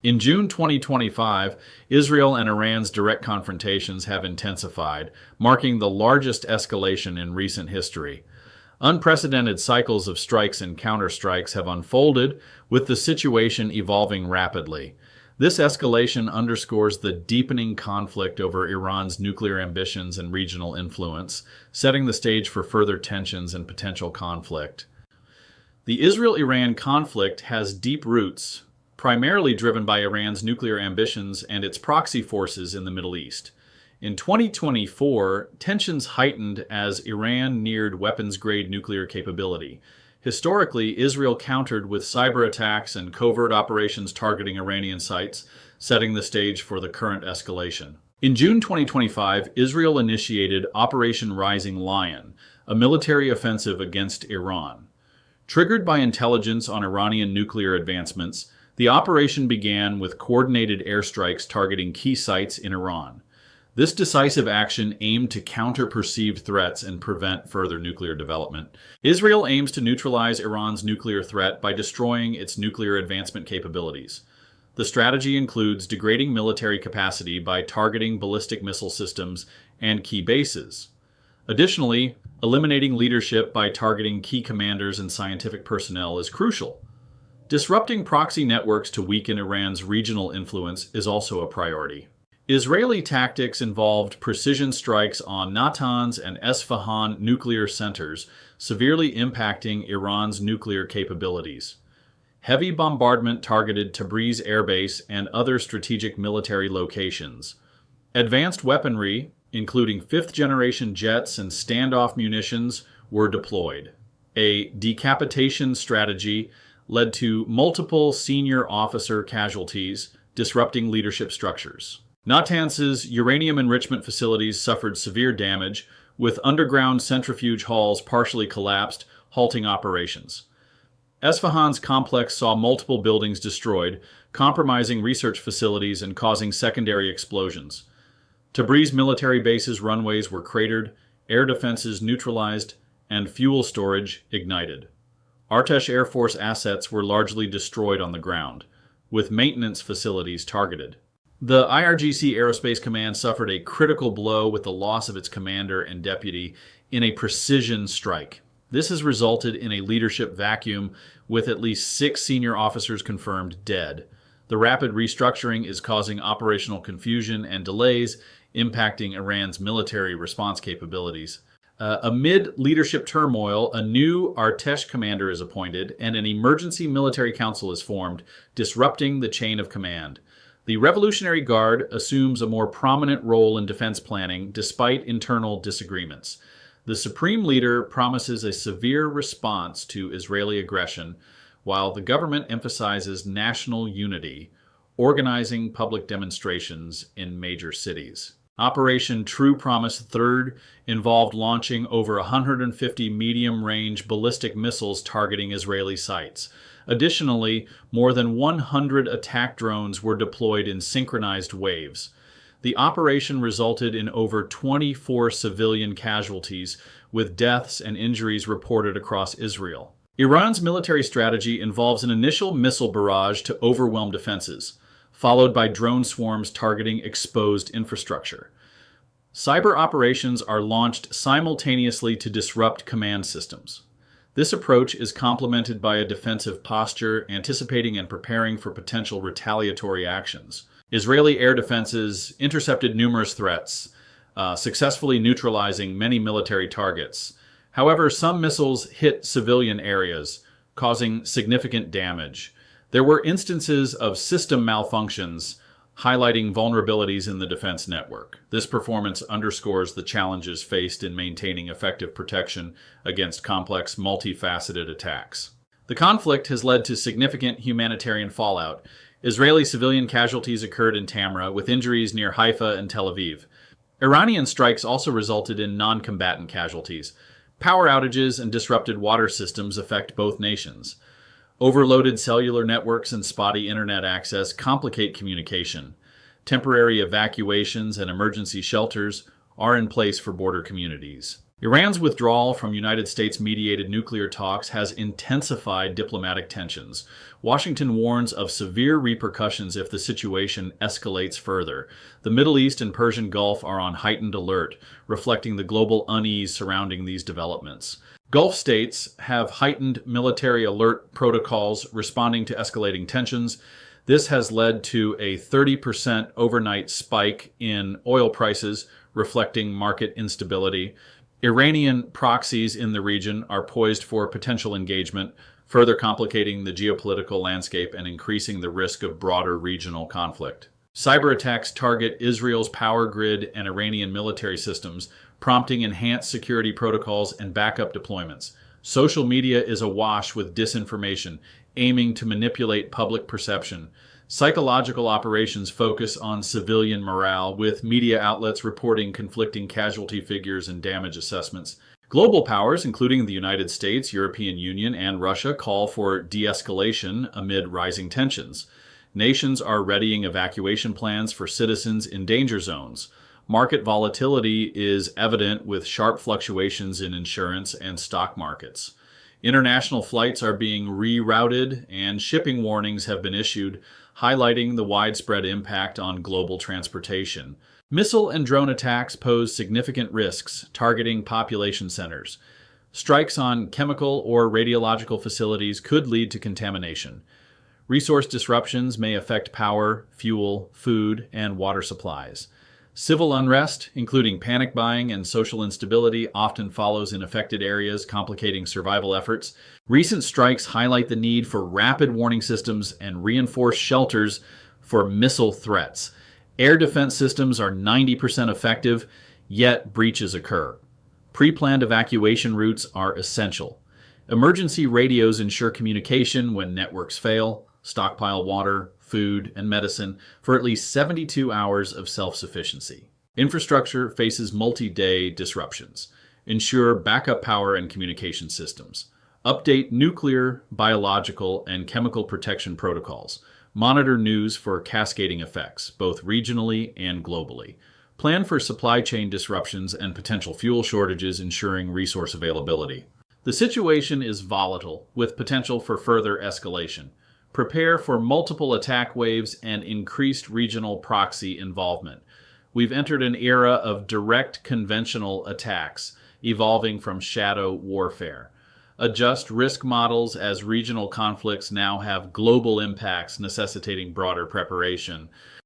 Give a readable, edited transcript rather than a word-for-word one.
In June 2025, Israel and Iran's direct confrontations have intensified, marking the largest escalation in recent history. Unprecedented cycles of strikes and counterstrikes have unfolded, with the situation evolving rapidly. This escalation underscores the deepening conflict over Iran's nuclear ambitions and regional influence, setting the stage for further tensions and potential conflict. The Israel-Iran conflict has deep roots, primarily driven by Iran's nuclear ambitions and its proxy forces in the Middle East. In 2024, tensions heightened as Iran neared weapons-grade nuclear capability. Historically, Israel countered with cyberattacks and covert operations targeting Iranian sites, setting the stage for the current escalation. In June 2025, Israel initiated Operation Rising Lion, a military offensive against Iran. Triggered by intelligence on Iranian nuclear advancements, the operation began with coordinated airstrikes targeting key sites in Iran. This decisive action aimed to counter perceived threats and prevent further nuclear development. Israel aims to neutralize Iran's nuclear threat by destroying its nuclear advancement capabilities. The strategy includes degrading military capacity by targeting ballistic missile systems and key bases. Additionally, eliminating leadership by targeting key commanders and scientific personnel is crucial. Disrupting proxy networks to weaken Iran's regional influence is also a priority. Israeli tactics involved precision strikes on Natanz and Esfahan nuclear centers, severely impacting Iran's nuclear capabilities. Heavy bombardment targeted Tabriz airbase and other strategic military locations. Advanced weaponry, including fifth-generation jets and standoff munitions, were deployed. A decapitation strategy led to multiple senior officer casualties, disrupting leadership structures. Natanz's uranium enrichment facilities suffered severe damage, with underground centrifuge halls partially collapsed, halting operations. Esfahan's complex saw multiple buildings destroyed, compromising research facilities and causing secondary explosions. Tabriz military bases' runways were cratered, air defenses neutralized, and fuel storage ignited. Artesh Air Force assets were largely destroyed on the ground, with maintenance facilities targeted. The IRGC Aerospace Command suffered a critical blow with the loss of its commander and deputy in a precision strike. This has resulted in a leadership vacuum, with at least 6 senior officers confirmed dead. The rapid restructuring is causing operational confusion and delays, impacting Iran's military response capabilities. Amid leadership turmoil, a new Artesh commander is appointed and an emergency military council is formed, disrupting the chain of command. The Revolutionary Guard assumes a more prominent role in defense planning despite internal disagreements. The supreme leader promises a severe response to Israeli aggression, while the government emphasizes national unity, organizing public demonstrations in major cities. Operation True Promise III involved launching over 150 medium-range ballistic missiles targeting Israeli sites. Additionally, more than 100 attack drones were deployed in synchronized waves. The operation resulted in over 24 civilian casualties, with deaths and injuries reported across Israel. Iran's military strategy involves an initial missile barrage to overwhelm defenses, followed by drone swarms targeting exposed infrastructure. Cyber operations are launched simultaneously to disrupt command systems. This approach is complemented by a defensive posture, anticipating and preparing for potential retaliatory actions. Israeli air defenses intercepted numerous threats, successfully neutralizing many military targets. However, some missiles hit civilian areas, causing significant damage. There were instances of system malfunctions, highlighting vulnerabilities in the defense network. This performance underscores the challenges faced in maintaining effective protection against complex, multifaceted attacks. The conflict has led to significant humanitarian fallout. Israeli civilian casualties occurred in Tamra, with injuries near Haifa and Tel Aviv. Iranian strikes also resulted in non-combatant casualties. Power outages and disrupted water systems affect both nations. Overloaded cellular networks and spotty internet access complicate communication. Temporary evacuations and emergency shelters are in place for border communities. Iran's withdrawal from United States-mediated nuclear talks has intensified diplomatic tensions. Washington warns of severe repercussions if the situation escalates further. The Middle East and Persian Gulf are on heightened alert, reflecting the global unease surrounding these developments. Gulf states have heightened military alert protocols responding to escalating tensions. This has led to a 30% overnight spike in oil prices, reflecting market instability. Iranian proxies in the region are poised for potential engagement, further complicating the geopolitical landscape and increasing the risk of broader regional conflict. Cyberattacks target Israel's power grid and Iranian military systems, prompting enhanced security protocols and backup deployments. Social media is awash with disinformation, aiming to manipulate public perception. Psychological operations focus on civilian morale, with media outlets reporting conflicting casualty figures and damage assessments. Global powers, including the United States, European Union, and Russia, call for de-escalation amid rising tensions. Nations are readying evacuation plans for citizens in danger zones. Market volatility is evident with sharp fluctuations in insurance and stock markets. International flights are being rerouted, and shipping warnings have been issued, highlighting the widespread impact on global transportation. Missile and drone attacks pose significant risks, targeting population centers. Strikes on chemical or radiological facilities could lead to contamination. Resource disruptions may affect power, fuel, food, and water supplies. Civil unrest, including panic buying and social instability, often follows in affected areas, complicating survival efforts. Recent strikes highlight the need for rapid warning systems and reinforced shelters for missile threats. Air defense systems are 90% effective, yet breaches occur. Pre-planned evacuation routes are essential. Emergency radios ensure communication when networks fail, stockpile water, food, and medicine for at least 72 hours of self-sufficiency. Infrastructure faces multi-day disruptions. Ensure backup power and communication systems. Update nuclear, biological, and chemical protection protocols. Monitor news for cascading effects, both regionally and globally. Plan for supply chain disruptions and potential fuel shortages, ensuring resource availability. The situation is volatile, with potential for further escalation. Prepare for multiple attack waves and increased regional proxy involvement. We've entered an era of direct conventional attacks, evolving from shadow warfare. Adjust risk models as regional conflicts now have global impacts necessitating broader preparation.